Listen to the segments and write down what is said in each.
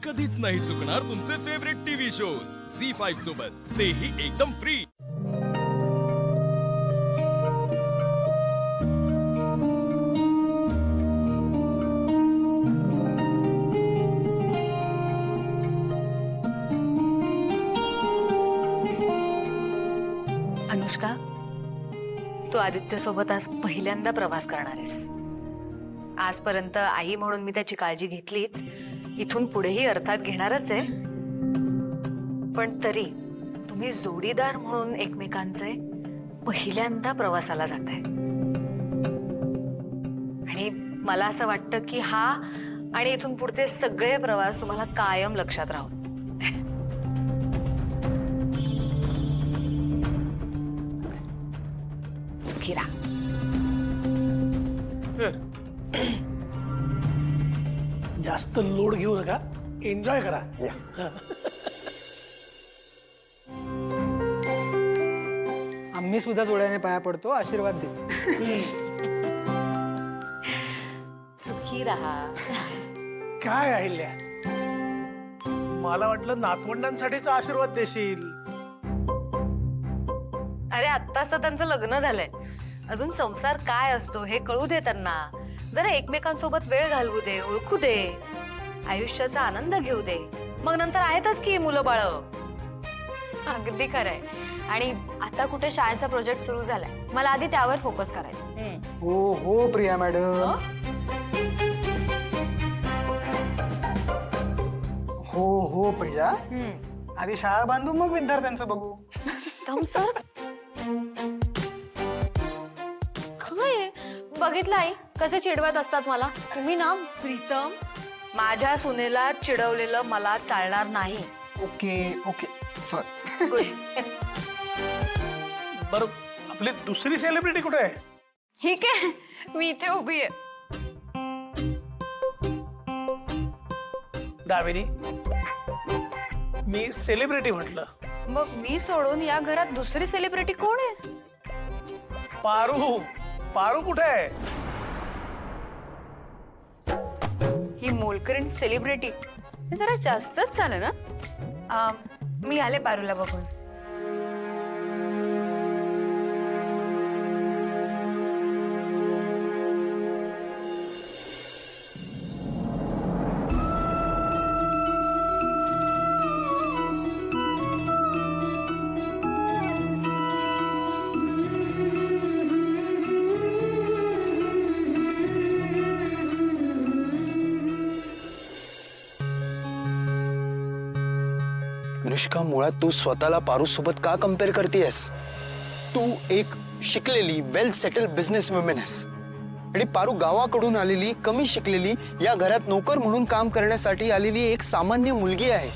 कधीच नाही चुकणार तुमचे फेवरेट टीव्ही शोज झी5 सोबत, तेही एकदम फ्री। अनुष्का, तू आदित्य सोबत आज पहिल्यांदा प्रवास करणार आहेस। आजपर्यंत आई म्हणून मी त्याची काळजी घेतलीच, इथून पुढेही अर्थात घेणारच आहे। पण तरी तुम्ही जोडीदार म्हणून एकमेकांचे पहिल्यांदा प्रवासाला जाताय आणि मला असं वाटतं की हा आणि इथून पुढचे सगळे प्रवास तुम्हाला कायम लक्षात राहू। सुखी राहा। जास्त लोड घेऊ नका, एन्जॉय करा। आम्ही सुद्धा जोड्याने पाया पडतो, आशीर्वाद दे। सुखी राहा। काय अहिल्या, मला वाटलं नातवंडांसाठीचा आशीर्वाद देशील। अरे आत्ताच तर त्यांचं लग्न झालंय, अजून संसार काय असतो हे कळू दे त्यांना। जरा एकमेकांसोबत वेळ घालवू दे, ओळखू दे, आयुष्याचा आनंद घेऊ दे, मग नंतर आहेतच की मुलं बाळ। अगदी खरंय। आणि आता कुठे शाळेचा प्रोजेक्ट सुरू झालाय, मला आधी त्यावर फोकस करायचा। हो हो प्रिया मॅडम, हो हो प्रिया, आधी शाळा बांधू मग विद्यार्थ्यांचं बघू। तम सर काय बघितलं आई कसे चिडवत असतात मला। तुम्ही ना प्रीतम, माझ्या सुनेला चिडवलेलं मला चालणार नाही। ओके ओके बरं, आपली दुसरी सेलिब्रिटी कुठे आहे? ठीक आहे, मी इथे उभी आहे। दामिनी, मी सेलिब्रिटी म्हटलं। मग मी सोडून या घरात दुसरी सेलिब्रिटी कोण आहे? पारू, पारू कुठे आहे? ही मोलकरीण सेलिब्रिटी हे जरा जास्तच झालं ना। मी आले पारूला बघून। अनुष्का, मुळात तू स्वतःला पारू सोबत का कम्पेअर करतेयस? तू एक शिकलेली वेल सेटल बिझनेस वुमन आहेस आणि पारू गावाकडून आलेली, कमी शिकलेली, या घरात नोकर म्हणून काम करण्यासाठी आलेली एक सामान्य मुलगी आहे।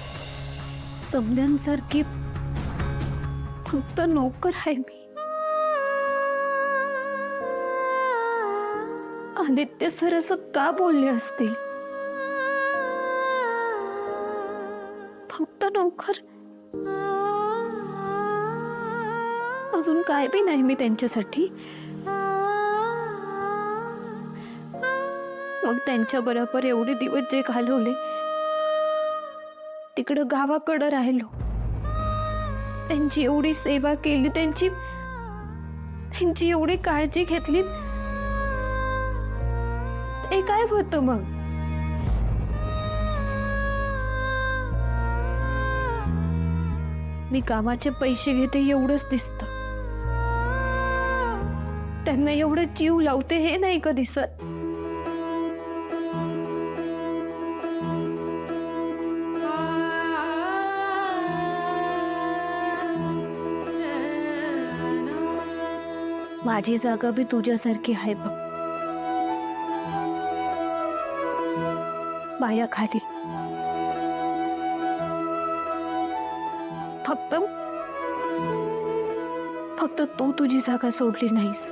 समद्यांसारखी फक्त नोकर आहे मी। आदित्य सर असं का बोलले असतील? फक्त नोकर, अजून काय बी नाही मी त्यांच्यासाठी। मग त्यांच्या बरोबर एवढे दिवस जे घालवले, तिकडं गावाकडं राहिलो, त्यांची एवढी सेवा केली, त्यांची एवढी काळजी घेतली, ते काय होतं मग? मी कामाचे पैसे घेते एवढंच दिसतं, त्यांना एवढं जीव लावते हे नाही का दिसत? माझी जागा बी तुझ्यासारखी आहे बघ, पायाखाली। फक्त तू तुझी जागा सोडली नाहीस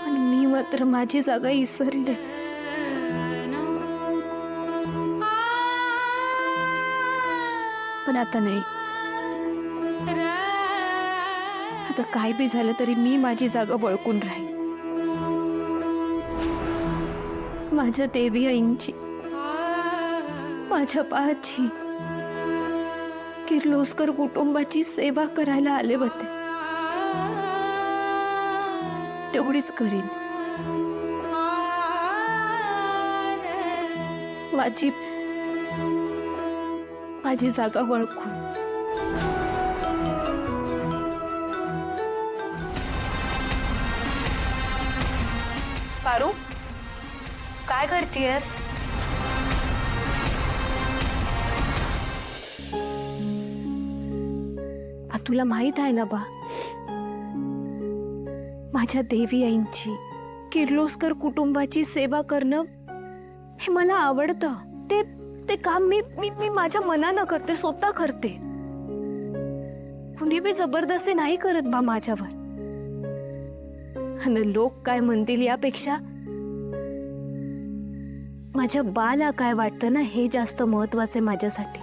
आणि मी मात्र माझी जागा विसरले। पण आता नाही, आता काय बी झालं तरी मी माझी जागा बळकून राहील। माझ्या देवी आईंची, माझ्या बाची, किर्लोस्कर कुटुंबाची सेवा करायला आले होते. तेवढीच करीन. माझी जागा वळखून. पारू, काय करतीयस? तुला माहित आहे ना बा, माझ्या देवी आईंची, किर्लोस्कर कुटुंबाची सेवा करणं हे मला आवडतं. ते काम मी माझ्या मनानं करते, स्वतः करते. कुणी बी जबरदस्ती नाही करत बा माझ्यावर. आणि लोक काय म्हणतील यापेक्षा माझ्या बाला काय वाटतं ना, हे जास्त महत्वाचे माझ्यासाठी.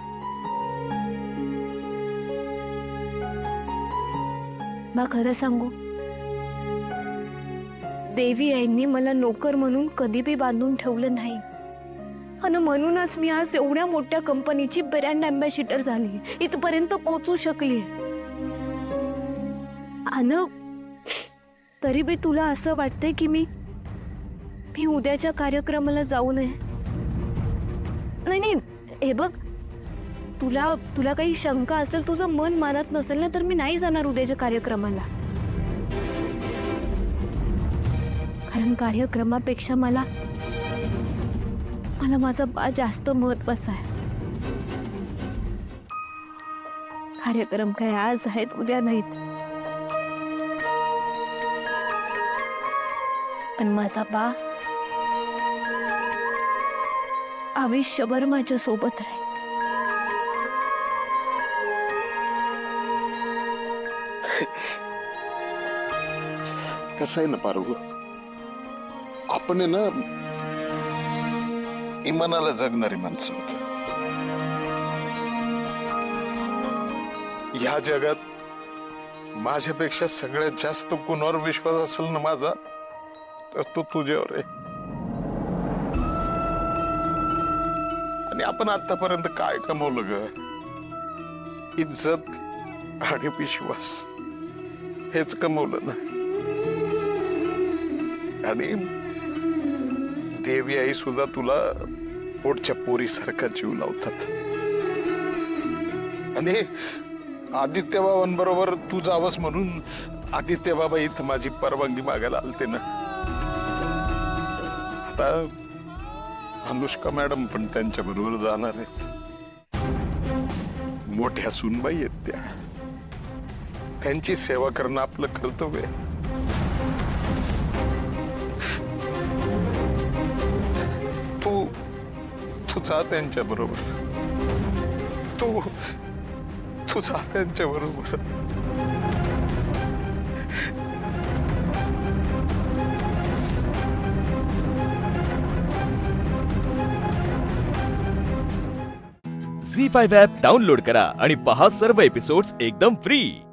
बा खरं सांगू, देवी आईंनी मला नोकर म्हणून कधी बी बांधून ठेवलं नाही. आणि म्हणूनच मी आज एवढ्या मोठ्या कंपनीची ब्रँड अँबॅसिडर झाली, इथपर्यंत पोहोचू शकली. आणि तरी बी तुला असं वाटतंय की मी उद्याच्या कार्यक्रमाला जाऊ नये? नाही, हे बघ, तुला काही शंका असेल, तुझं मन मानत नसेल ना, तर मी नाही जाणार उद्याच्या कार्यक्रमाला. कारण कार्यक्रमापेक्षा मला माझा बा जास्त महत्वाचा आहे. कार्यक्रम काय आज आहेत, उद्या नाहीत. पण माझा बा आयुष्यभर माझ्या सोबत राहील. कसं आहे ना पारू, आपण आहे ना इमानाला जगणारी माणसं होत. ह्या जगात माझ्यापेक्षा सगळ्यात जास्त कोणावर विश्वास असेल ना माझा, तर तो तुझ्यावर आहे. आणि आपण आतापर्यंत काय कमवलं ग? इज्जत आणि विश्वास हेच कमवलं ना. आणि देवी आई सुद्धा तुला पोटच्या पोरीसारखा जीव लावतात. आणि आदित्य बाबांबरोबर तू जावस म्हणून आदित्य बाबा इथं माझी परवानगी मागायला आलते ना. आता अनुष्का मॅडम पण त्यांच्या बरोबर जाणार आहेत. मोठ्या सुनबाई आहेत त्या, त्यांची सेवा करणं आपलं कर्तव्य आहे. तू जा त्यांच्या बरोबर, तू जा त्यांच्या बरोबर. झी5 ॲप डाउनलोड करा आणि पहा सर्व एपिसोड्स एकदम फ्री.